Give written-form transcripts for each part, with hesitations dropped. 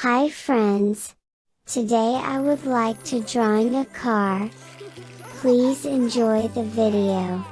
Hi friends! Today I would like to drawing a car. Please enjoy the video.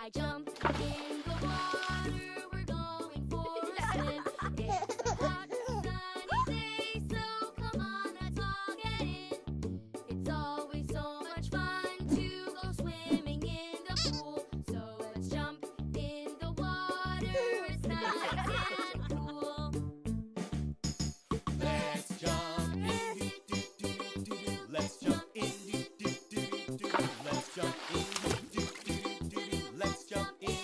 I jumped in the water, we're going for a swim. It's a hot, sunny day, so come on, let's all get in. It's always so much fun to go swimming in the pool. So let's jump in the water, it's nice and cool. Let's jump in, let's jump in, let's jump in, let's jump in.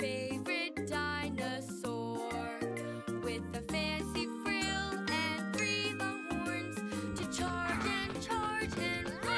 favorite dinosaur with a fancy frill and 3 long horns to charge and roar.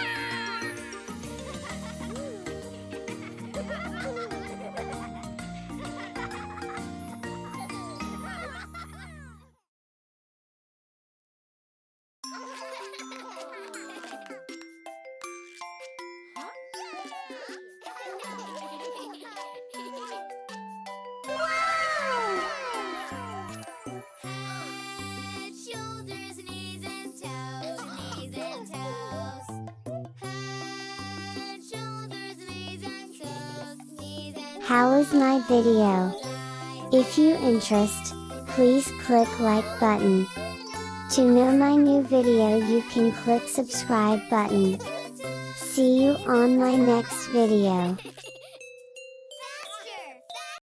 Head, shoulders, knees and toes, knees and toes. Head, shoulders, knees and toes, knees and toes. How is my video? If you interest, please click like button. To know my new video you can click subscribe button. See you on my next video.